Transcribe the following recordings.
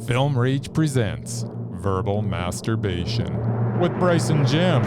Film Rage presents Verbal Masturbation with Bryce and Jim.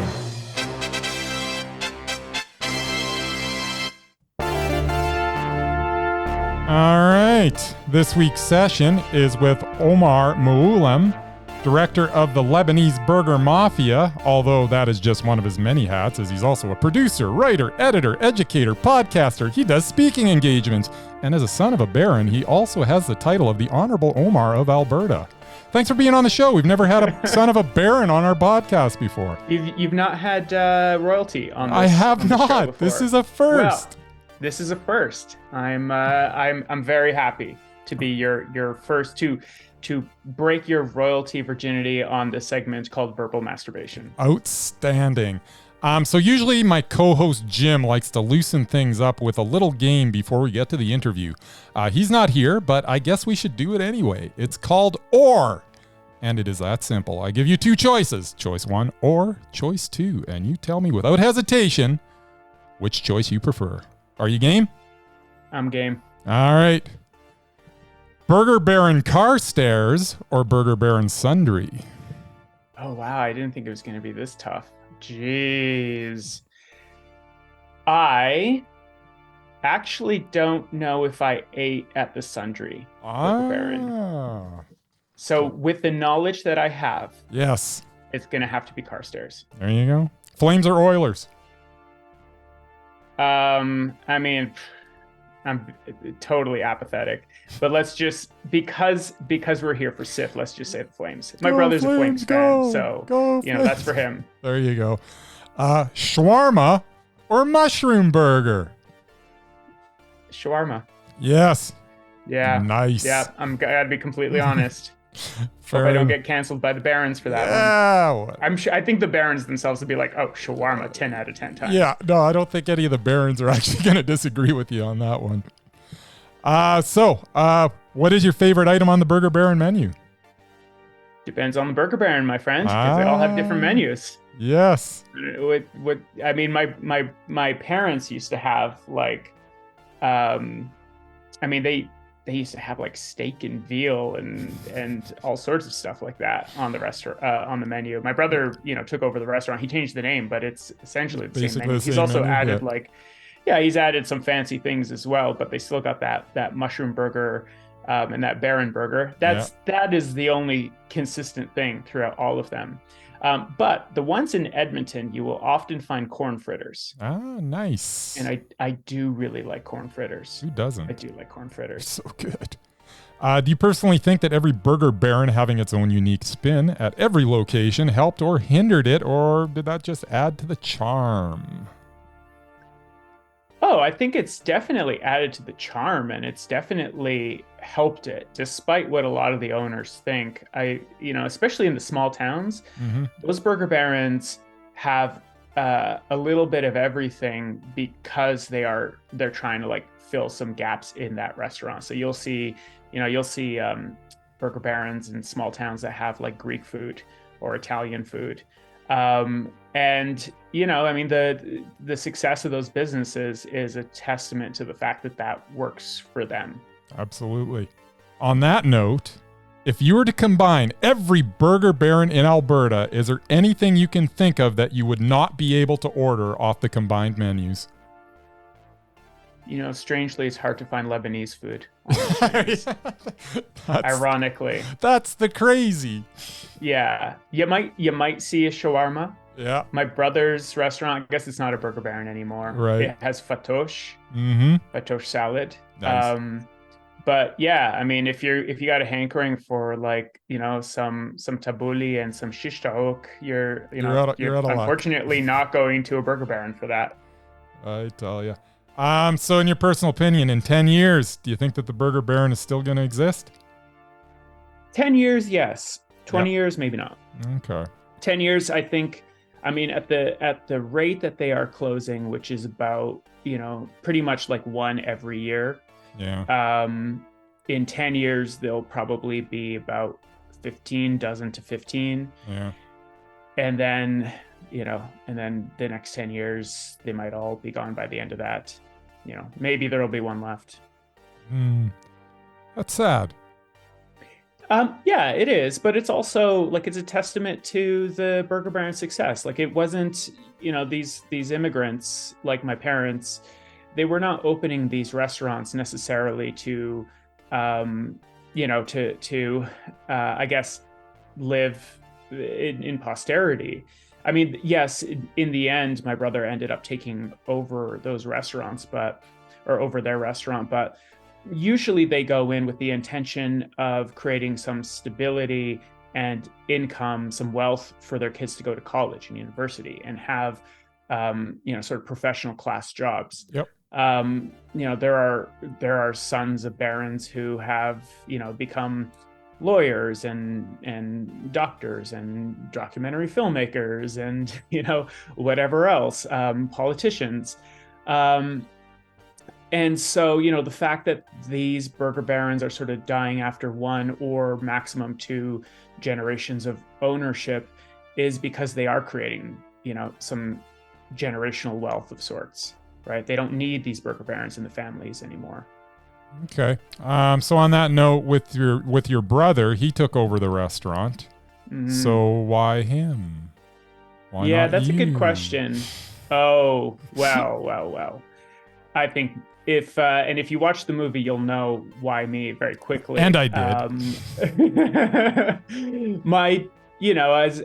All right, this week's session is with Omar Moualem, director of the Lebanese Burger Mafia, although that is just one of his many hats, as he's also a producer, writer, editor, educator, podcaster. He does speaking engagements, and as a son of a baron, he also has the title of the Honorable Omar of Alberta. Thanks for being on the show. We've never had a son of a baron on our podcast before. You've not had royalty on this. I have not. This is a first. Well, this is a first. I'm very happy to be your first to break your royalty virginity on this segment called Verbal Masturbation. Outstanding. So usually my co-host Jim likes to loosen things up with a little game before we get to the interview. He's not here, but I guess we should do it anyway. It's called OR, and it is that simple. I give you two choices, choice one or choice two, and you tell me without hesitation which choice you prefer. Are you game? I'm game. All right. Burger Baron Carstairs or Burger Baron Sundry? Oh, wow. I didn't think it was going to be this tough. Jeez. I actually don't know if I ate at the Sundry Burger Baron. So with the knowledge that I have, yes, it's going to have to be Carstairs. There you go. Flames or Oilers? I mean, I'm totally apathetic, but let's just, because we're here for Sif, let's just say the Flames. My brother's a Flames fan, so, that's for him. There you go. Shawarma or mushroom burger? Shawarma. Yes. Yeah. Nice. Yeah, gotta be completely honest. Hope I don't get canceled by the Barons for that one. I think the Barons themselves would be like, oh, shawarma 10 out of 10 times. Yeah, no, I don't think any of the Barons are actually going to disagree with you on that one. What is your favorite item on the Burger Baron menu? Depends on the Burger Baron, my friend, because they all have different menus. Yes. I mean, my parents used to have they used to have like steak and veal and all sorts of stuff like that on the restaurant on the menu. My brother, took over the restaurant. He changed the name, but it's essentially the same menu. He's also added he's added some fancy things as well, but they still got that mushroom burger and that Baron burger. That is the only consistent thing throughout all of them. But the ones in Edmonton, you will often find corn fritters. Ah, nice. And I do really like corn fritters. Who doesn't? I do like corn fritters. So good. Do you personally think that every Burger Baron having its own unique spin at every location helped or hindered it, or did that just add to the charm? Oh, I think it's definitely added to the charm, and it's definitely helped it, despite what a lot of the owners think. Especially in the small towns, those Burger Barons have a little bit of everything because they're trying to fill some gaps in that restaurant. So you'll see Burger Barons in small towns that have Greek food or Italian food. The success of those businesses is a testament to the fact that works for them. Absolutely. On that note, if you were to combine every Burger Baron in Alberta, is there anything you can think of that you would not be able to order off the combined menus? Strangely, it's hard to find Lebanese food. Ironically. That's the crazy. Yeah. You might see a shawarma. Yeah. My brother's restaurant, I guess it's not a Burger Baron anymore. Right. It has fatouche. Fatouche salad. Nice. But yeah, I mean, if you got a hankering for some tabbouleh and some shish taouk, you're unfortunately not going to a Burger Baron for that. I tell you. So in your personal opinion, in 10 years, do you think that the Burger Baron is still going to exist? 10 years, yes. 20 years, maybe not. Okay. 10 years, I think. I mean, at the rate that they are closing, which is about pretty much one every year. Yeah. In 10 years, there'll probably be about 15 to 15. Yeah. And then, the next 10 years, they might all be gone by the end of that. Maybe there'll be one left. That's sad. Yeah, it is, but it's also like it's a testament to the Burger Baron's success. Like it wasn't, these immigrants like my parents, they were not opening these restaurants necessarily to, um, I guess, live in posterity. I mean, yes, in the end, my brother ended up taking over those restaurants, or over their restaurant, but usually they go in with the intention of creating some stability and income, some wealth for their kids to go to college and university and have, sort of professional class jobs. Yep. There are sons of barons who have, become lawyers and doctors and documentary filmmakers and, whatever else, politicians. And so, the fact that these burger barons are sort of dying after one or maximum two generations of ownership is because they are creating, some generational wealth of sorts, right? They don't need these burger barons in the families anymore. Okay. So on that note, with your brother, he took over the restaurant. Mm-hmm. So why him? Why yeah, not that's you? a good question. Oh, well. I think if you watch the movie, you'll know why me very quickly. And I did.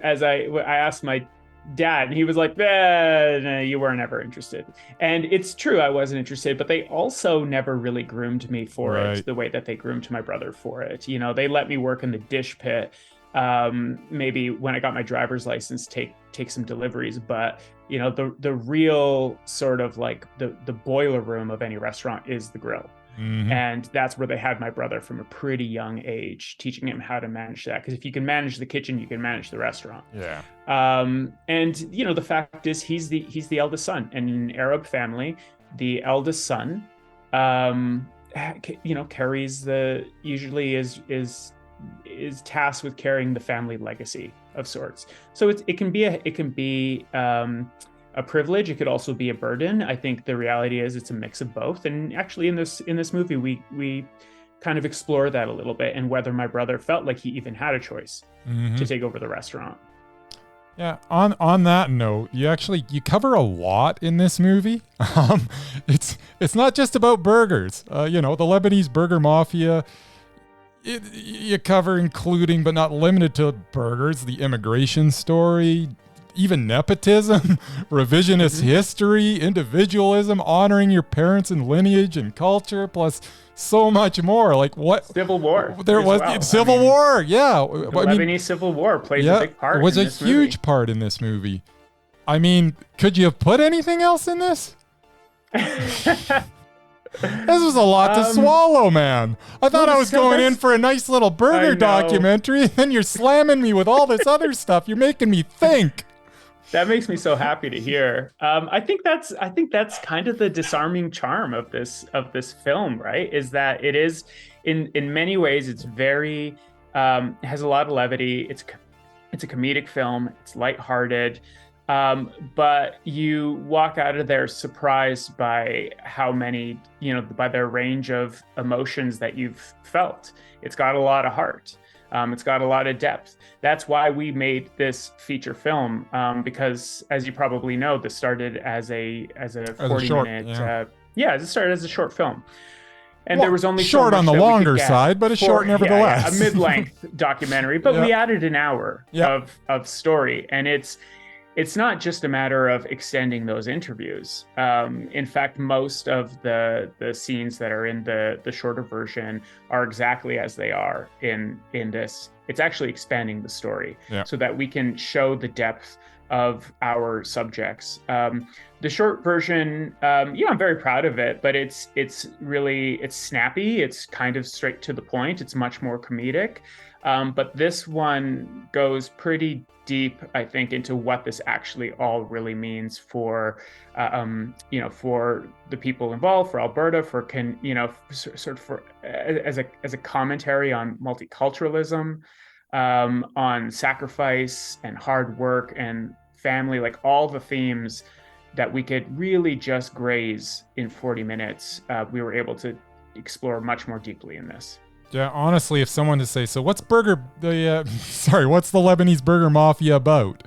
As I asked my dad, and he was like, no, you weren't ever interested. And it's true, I wasn't interested, but they also never really groomed me for it the way that they groomed my brother for it. They let me work in the dish pit. Maybe when I got my driver's license, take some deliveries, but the real sort of like the boiler room of any restaurant is the grill. Mm-hmm. And that's where they had my brother from a pretty young age, teaching him how to manage that. Because if you can manage the kitchen, you can manage the restaurant. Yeah. And the fact is, he's the eldest son, and in an Arab family, the eldest son, carries usually is tasked with carrying the family legacy of sorts. So it can be a privilege. It could also be a burden. I think the reality is it's a mix of both. And actually, in this movie, we kind of explore that a little bit, and whether my brother felt like he even had a choice to take over the restaurant. Yeah. On that note, you cover a lot in this movie. It's not just about burgers. The Lebanese Burger Mafia. You cover including but not limited to burgers, the immigration story, even nepotism, revisionist history, individualism, honoring your parents and lineage and culture, plus so much more. Like what? Civil War. There was Civil War. Yeah. The Lebanese Civil War plays a big part. It was a huge part in this movie. I mean, could you have put anything else in this? This was a lot to swallow, man. I thought I was going in for a nice little burger documentary, and then you're slamming me with all this other stuff. You're making me think. That makes me so happy to hear. I think that's kind of the disarming charm of this film, right? Is that it is in many ways it's very has a lot of levity. It's a comedic film. It's lighthearted. But you walk out of there surprised by how many, by their range of emotions that you've felt. It's got a lot of heart. It's got a lot of depth. That's why we made this feature film, because as you probably know, this started as a 40-minute. It started as a short film. And there was only short on the longer side, but it's short nevertheless. A mid-length documentary, but we added an hour of story, and it's not just a matter of extending those interviews. In fact, most of the scenes that are in the shorter version are exactly as they are in this. It's actually expanding the story so that we can show the depth of our subjects. The short version, I'm very proud of it, but it's snappy. It's kind of straight to the point. It's much more comedic. But this one goes pretty deep, I think, into what this actually all really means for the people involved, for Alberta, as a commentary on multiculturalism, on sacrifice and hard work and family, like all the themes that we could really just graze in 40 minutes. We were able to explore much more deeply in this. Yeah, honestly, if someone to say, so what's what's the Lebanese Burger Mafia about?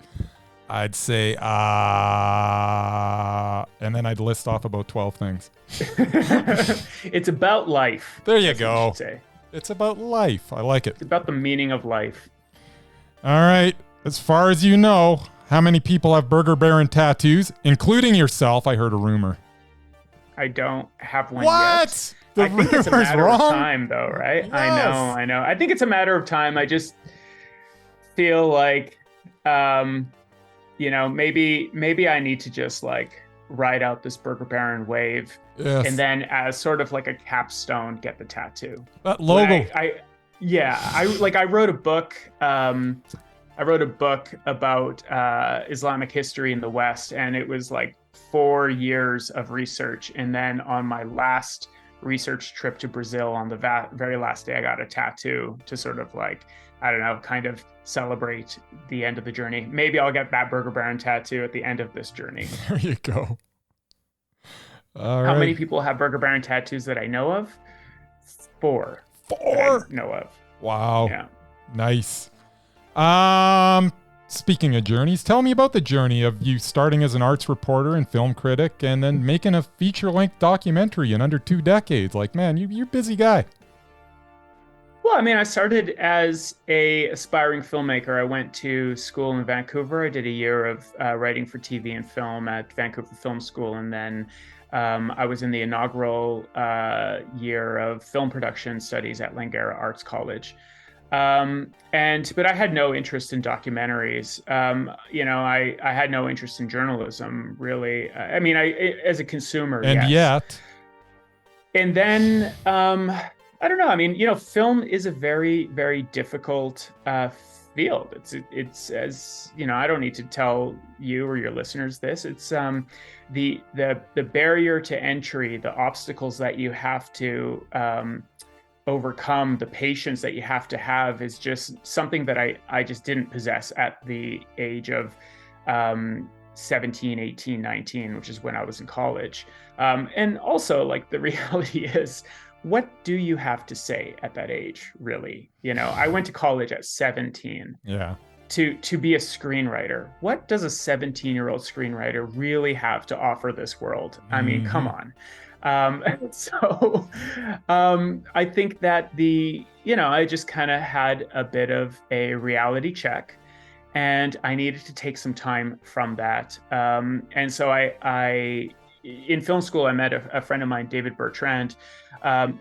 I'd say, and then I'd list off about 12 things. It's about life. There you go. You say. It's about life. I like it. It's about the meaning of life. All right. As far as you know, how many people have Burger Baron tattoos, including yourself? I heard a rumor. I don't have one yet. I think it's a matter of time, though, right? Yes. I know. I think it's a matter of time. I just feel like, maybe I need to just like ride out this Burger Baron wave, and then as sort of like a capstone, get the tattoo. That logo. I wrote a book. I wrote a book about Islamic history in the West, and it was like 4 years of research. And then on my last research trip to Brazil, on the very last day, I got a tattoo to sort of like, I don't know, kind of celebrate the end of the journey. Maybe I'll get that Burger Baron tattoo at the end of this journey. There you go. How many people have Burger Baron tattoos that I know of? 4. 4? I know of. Wow. Yeah. Nice. Speaking of journeys, tell me about the journey of you starting as an arts reporter and film critic and then making a feature-length documentary in under 2 decades. Like, man, you're a busy guy. Well, I mean, I started as a aspiring filmmaker. I went to school in Vancouver. I did a year of writing for TV and film at Vancouver Film School, and then I was in the inaugural year of film production studies at Langara Arts College. But I had no interest in documentaries. I had no interest in journalism, really. I mean, as a consumer, and yes. And then, I don't know. I mean, film is a very, very difficult field. It's as I don't need to tell you or your listeners this. It's the barrier to entry, the obstacles that you have to overcome, the patience that you have to have is just something that I just didn't possess at the age of 17, 18, 19, which is when I was in college. And also, like, the reality is, what do you have to say at that age, really? I went to college at 17. Yeah. To be a screenwriter. What does a 17-year-old screenwriter really have to offer this world? I mean, come on. I think that I just kind of had a bit of a reality check, and I needed to take some time from that. And so I in film school, I met a friend of mine, David Bertrand,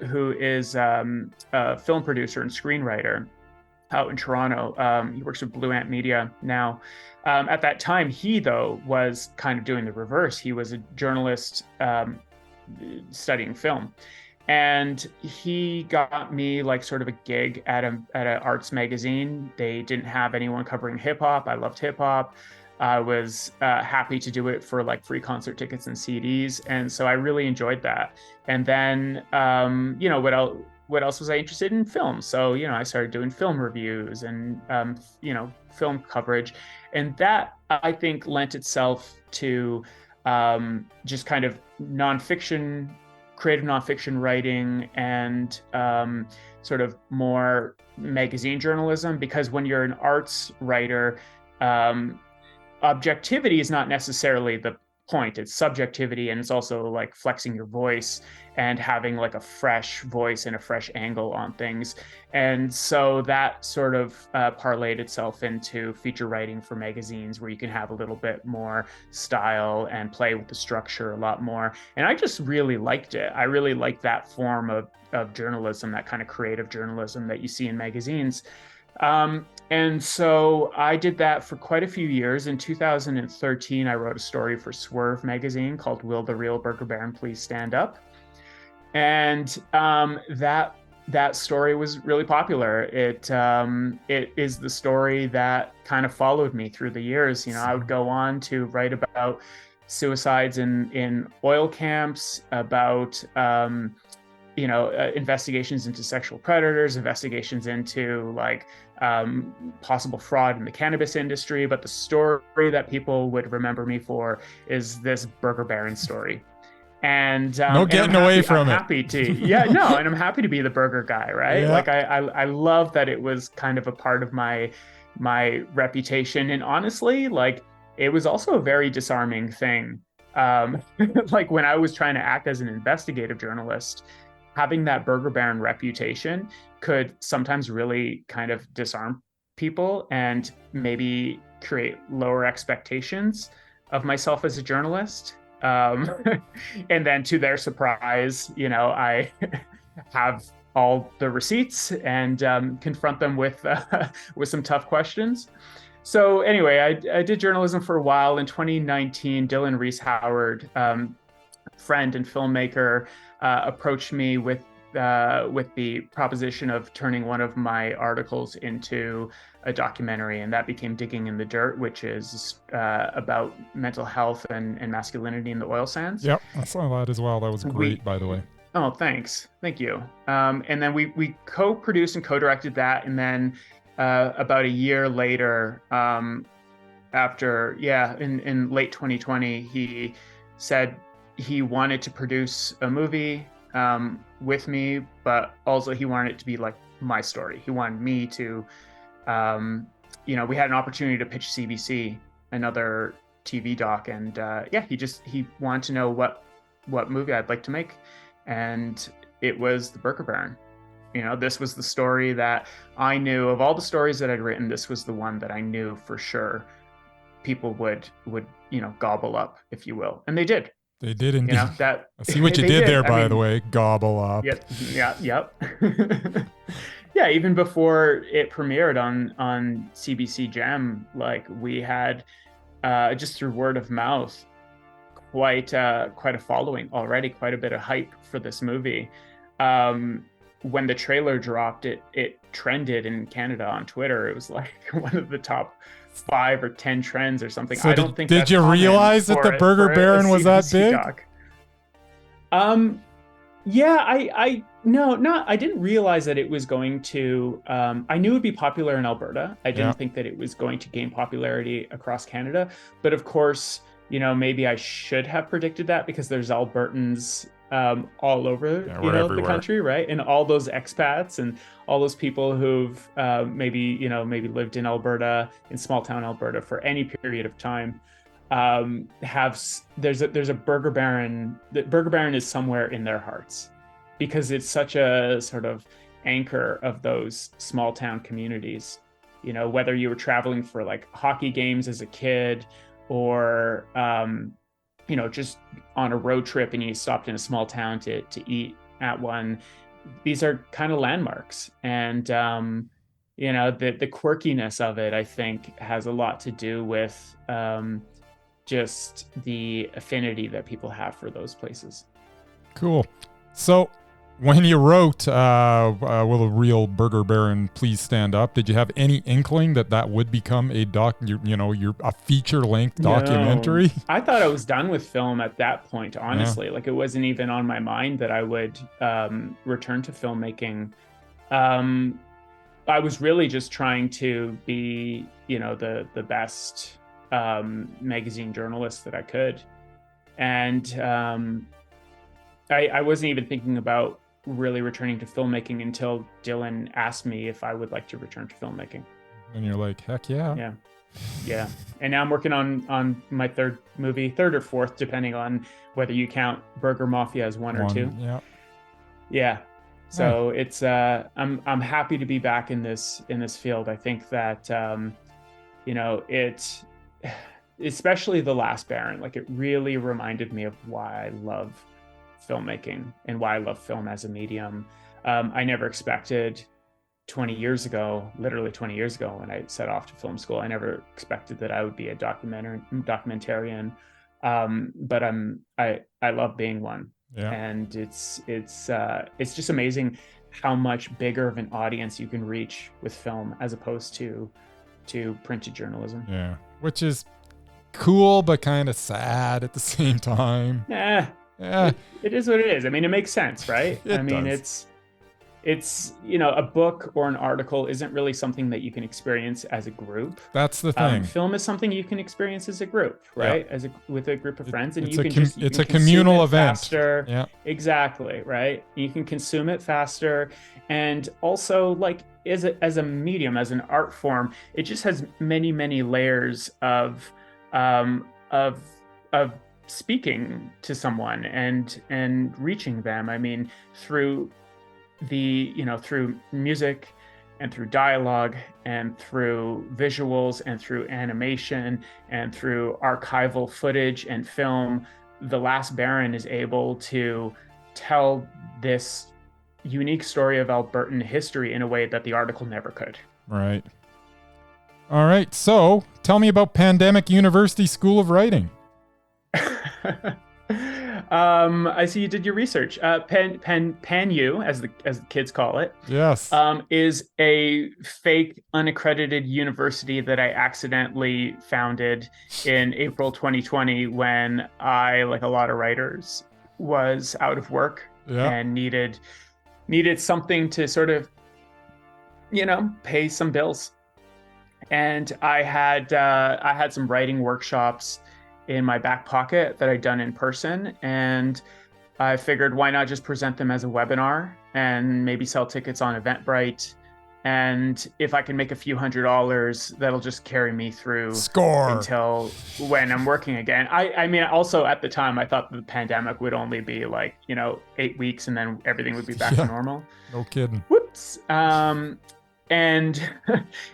who is a film producer and screenwriter out in Toronto. He works with Blue Ant Media now. At that time, he, though, was kind of doing the reverse. He was a journalist studying film, and he got me like sort of a gig at an arts magazine. They didn't have anyone covering hip hop. I loved hip hop. I was happy to do it for like free concert tickets and CDs, and so I really enjoyed that. And then what else was I interested in? Film. So I started doing film reviews and film coverage, and that, I think, lent itself to just kind of creative nonfiction writing, and sort of more magazine journalism, because when you're an arts writer, objectivity is not necessarily the point. It's subjectivity, and it's also like flexing your voice and having like a fresh voice and a fresh angle on things. And so that sort of parlayed itself into feature writing for magazines, where you can have a little bit more style and play with the structure a lot more. And I just really liked it. I really liked that form of journalism, that kind of creative journalism that you see in magazines. And so I did that for quite a few years. In 2013, I wrote a story for Swerve magazine called "Will the Real Burger Baron Please Stand Up?" And that story was really popular. It is the story that kind of followed me through the years. I would go on to write about suicides in oil camps, about investigations into sexual predators, investigations into like possible fraud in the cannabis industry. But the story that people would remember me for is this Burger Baron story. And no getting away from I'm it. happy to, yeah, no, and I'm happy to be the burger guy, right? Yeah. Like I love that it was kind of a part of my reputation, and honestly, like it was also a very disarming thing. Like when I was trying to act as an investigative journalist, having that Burger Baron reputation could sometimes really kind of disarm people and maybe create lower expectations of myself as a journalist. And then to their surprise, I have all the receipts and confront them with with some tough questions. So anyway, I did journalism for a while. In 2019, Dylan Reese Howard, friend and filmmaker, approached me with the proposition of turning one of my articles into a documentary, and that became Digging in the Dirt, which is about mental health and masculinity in the oil sands. Yep, I saw that as well. That was great, by the way. Oh, thanks. Thank you. And then we co-produced and co-directed that, and then about a year later, in late 2020, he said he wanted to produce a movie with me, but also he wanted it to be like my story. He wanted me to, we had an opportunity to pitch CBC another TV doc, and he wanted to know what movie I'd like to make, and it was The Burger Baron. This was the story that I knew of all the stories that I'd written. This was the one that I knew for sure people would gobble up, if you will, and they did. They did indeed. That I see what you did there, by the way. Gobble up. Yep. Yeah, even before it premiered on CBC Gem, like we had just through word of mouth, quite a following already, quite a bit of hype for this movie. When the trailer dropped, it trended in Canada on Twitter. It was like one of the top 5 or 10 trends or something. So did you realize that the Burger Baron was that big? I didn't realize that it was going to, I knew it'd be popular in Alberta. I didn't think that it was going to gain popularity across Canada. But of course, maybe I should have predicted that, because there's Albertans all over the country, right? And all those expats and all those people who've maybe lived in Alberta, in small town Alberta for any period of time, there's a Burger Baron. The Burger Baron is somewhere in their hearts, because it's such a sort of anchor of those small town communities. Whether you were traveling for like hockey games as a kid, or just on a road trip and you stopped in a small town to eat at one, these are kind of landmarks. And the quirkiness of it, I think, has a lot to do with just the affinity that people have for those places. Cool. So when you wrote Will a Real Burger Baron Please Stand Up, did you have any inkling that would become a a feature-length documentary? No. I thought I was done with film at that point, honestly. Like, it wasn't even on my mind that I would return to filmmaking. I was really just trying to be, the best magazine journalist that I could. And I wasn't even thinking about really returning to filmmaking until Dylan asked me if I would like to return to filmmaking. And you're like, heck yeah. Yeah. And now I'm working on my third or fourth, depending on whether you count Burger Mafia as one or two. Yeah. So it's I'm happy to be back in this field. I think that it, especially the last Baron, like, it really reminded me of why I love filmmaking and why I love film as a medium. I never expected literally 20 years ago, when I set off to film school, I never expected that I would be a documentarian. But I love being one. Yeah. And it's just amazing how much bigger of an audience you can reach with film as opposed to printed journalism. Yeah. Which is cool, but kind of sad at the same time. Yeah. It is what it is. I mean, it makes sense, right? It does. it's, a book or an article isn't really something that you can experience as a group. That's the thing. Film is something you can experience as a group, right? With a group of friends, and it's a communal event. Faster. Yeah, exactly, right? You can consume it faster, and also like as a medium, as an art form, it just has many layers of speaking to someone and reaching them. I mean, through through music and through dialogue and through visuals and through animation and through archival footage and film, The Last Baron is able to tell this unique story of Albertan history in a way that the article never could. Right. All right. So tell me about Pandemic University School of Writing. I see you did your research. PANU, as the kids call it, yes, is a fake unaccredited university that I accidentally founded in April 2020 when I, like a lot of writers, was out of work and needed something to sort of, pay some bills. And I had some writing workshops in my back pocket that I'd done in person, and I figured why not just present them as a webinar and maybe sell tickets on Eventbrite, and if I can make a few $100, that'll just carry me through until when I'm working again. I mean, also at the time I thought the pandemic would only be like 8 weeks and then everything would be back to normal. No kidding. Whoops. And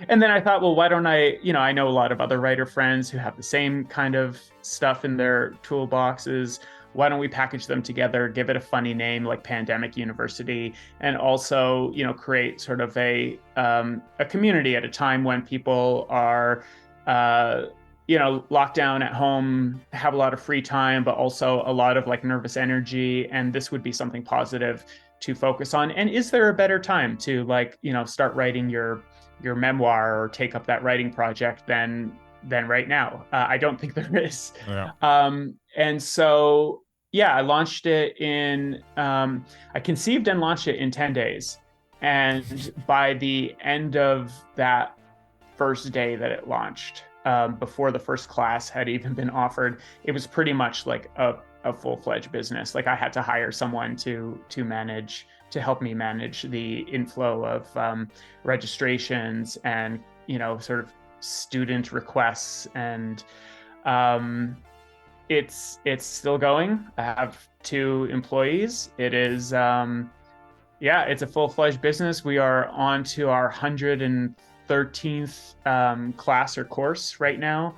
then I thought, well, why don't I know a lot of other writer friends who have the same kind of stuff in their toolboxes. Why don't we package them together, give it a funny name like Pandemic University, and also, create sort of a community at a time when people are, locked down at home, have a lot of free time, but also a lot of like nervous energy. And this would be something positive to focus on. And is there a better time to start writing your memoir or take up that writing project than right now? I don't think there is. Yeah. And so, I launched it I conceived and launched it in 10 days. And by the end of that first day that it launched, before the first class had even been offered, it was pretty much like a full-fledged business. Like I had to hire someone to help me manage the inflow of registrations and sort of student requests, and it's still going. I have 2 employees. It is it's a full-fledged business. We are on to our 113th class or course right now.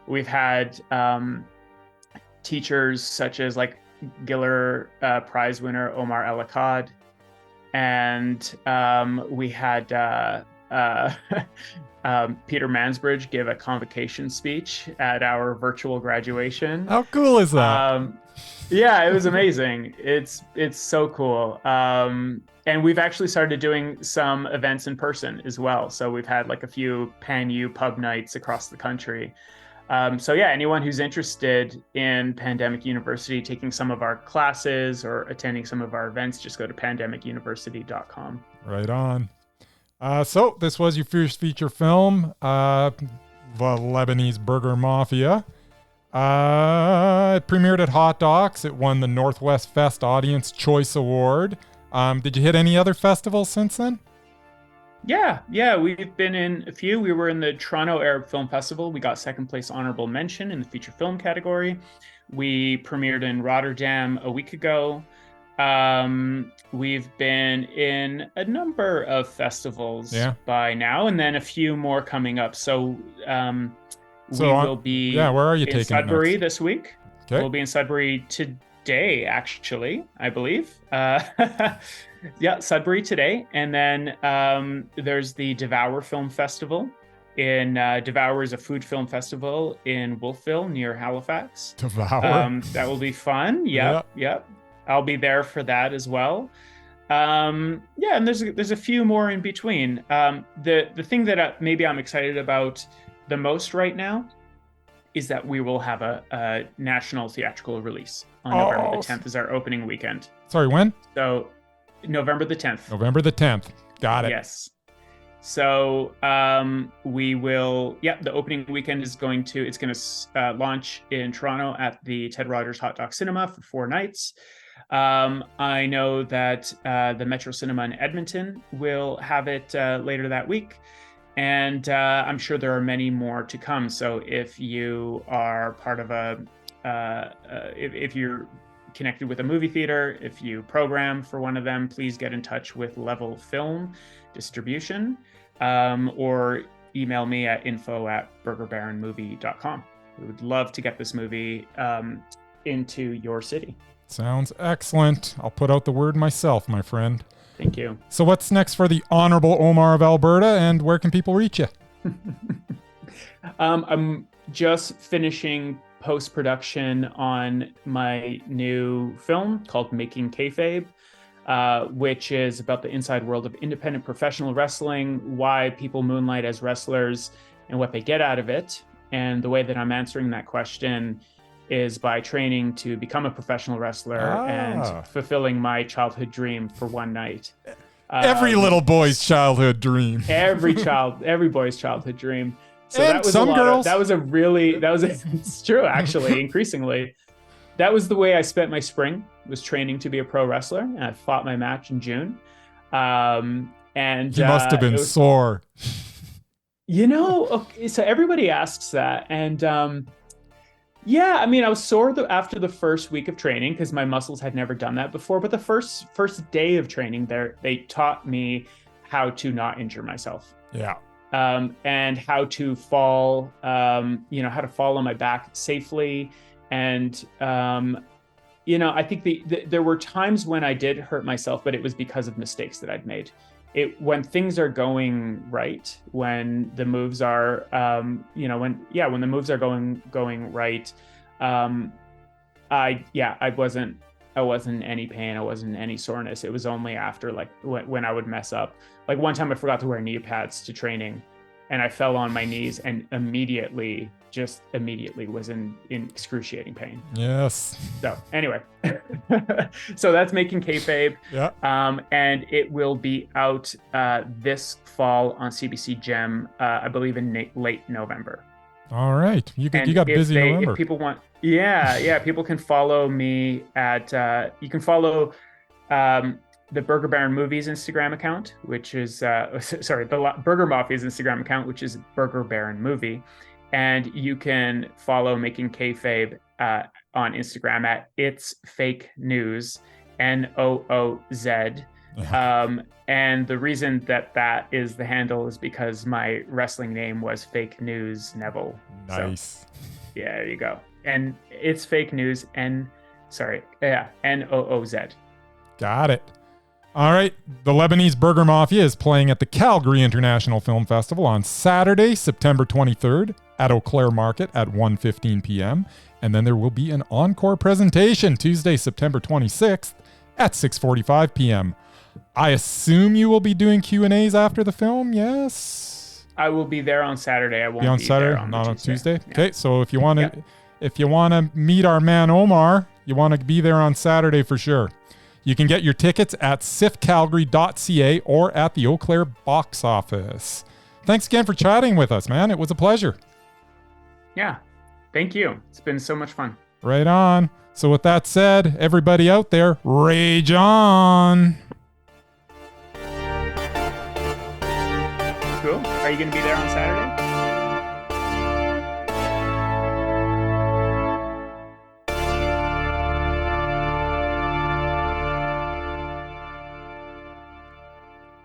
We've had teachers such as like Giller Prize winner Omar El-Akkad, and we had Peter Mansbridge give a convocation speech at our virtual graduation. How cool is that? It was amazing. It's so cool. And we've actually started doing some events in person as well. So we've had like a few PANU pub nights across the country. Anyone who's interested in Pandemic University, taking some of our classes or attending some of our events, just go to pandemicuniversity.com. Right on. So this was your first feature film, The Lebanese Burger Mafia. It premiered at Hot Docs. It won the Northwest Fest Audience Choice Award. Did you hit any other festivals since then? Yeah, we've been in a few. We were in the Toronto Arab Film Festival. We got second place honorable mention in the feature film category. We premiered in Rotterdam a week ago. We've been in a number of festivals by now, and then a few more coming up. So will be where are you in taking Sudbury this week. Okay. We'll be in Sudbury today, actually, I believe. Sudbury today. And then there's the Devour Film Festival. Devour is a food film festival in Wolfville near Halifax. Devour? That will be fun. Yep. I'll be there for that as well. And there's a few more in between. The thing that maybe I'm excited about the most right now is that we will have a national theatrical release on November the 10th is our opening weekend. Sorry, when? So November the 10th. November the 10th. Got it. Yes. So we will, the opening weekend is going to launch in Toronto at the Ted Rogers Hot Doc Cinema for 4 nights. I know that the Metro Cinema in Edmonton will have it later that week. And I'm sure there are many more to come. So if you are part of if you're connected with a movie theater, if you program for one of them, please get in touch with Level Film Distribution, or email me at info@burgerbaronmovie.com. We would love to get this movie into your city. Sounds excellent. I'll put out the word myself, my friend. Thank you. So what's next for the Honorable Omar of Alberta, and where can people reach you? I'm just finishing post-production on my new film called Making Kayfabe, which is about the inside world of independent professional wrestling, why people moonlight as wrestlers, and what they get out of it. And the way that I'm answering that question is by training to become a professional wrestler and fulfilling my childhood dream for one night. Every little boy's childhood dream. Every boy's childhood dream. So and that was some girls. It's true, actually, increasingly. That was the way I spent my spring, was training to be a pro wrestler. And I fought my match in June. And you must have been sore. Okay, so everybody asks that. And I mean, I was sore after the first week of training because my muscles had never done that before. But the first day of training there, they taught me how to not injure myself. Yeah. And how to fall, how to fall on my back safely. And, I think there were times when I did hurt myself, but it was because of mistakes that I'd made. When things are going right, when the moves are, when the moves are going right, I wasn't in any pain. I wasn't in any soreness. It was only after when I would mess up. Like one time I forgot to wear knee pads to training and I fell on my knees and immediately was in excruciating pain. Yes. So anyway, so that's Making Kayfabe. Yeah. And it will be out this fall on CBC Gem, I believe in late November. All right. You got busy November. If people want, people can follow me at, you can follow the Burger Baron Movies Instagram account, which is, the Burger Mafia's Instagram account, which is Burger Baron Movie. And you can follow Making Kayfabe on Instagram at It's Fake News, NOOZ. And the reason that is the handle is because my wrestling name was Fake News Neville. Nice. So, there you go. And It's Fake News, NOOZ. Got it. All right. The Lebanese Burger Mafia is playing at the Calgary International Film Festival on Saturday, September 23rd at Eau Claire Market at 1:15 p.m. And then there will be an encore presentation Tuesday, September 26th at 6:45 p.m. I assume you will be doing Q&As after the film, yes? I will be there on Saturday. I won't be on Saturday, there not on Tuesday. Yeah. Okay, so if you want to meet our man Omar, you want to be there on Saturday for sure. You can get your tickets at sifcalgary.ca or at the Eau Claire box office. Thanks again for chatting with us, man. It was a pleasure. Yeah, thank you. It's been so much fun. Right on. So with that said, everybody out there, rage on. Cool. Are you going to be there on Saturday?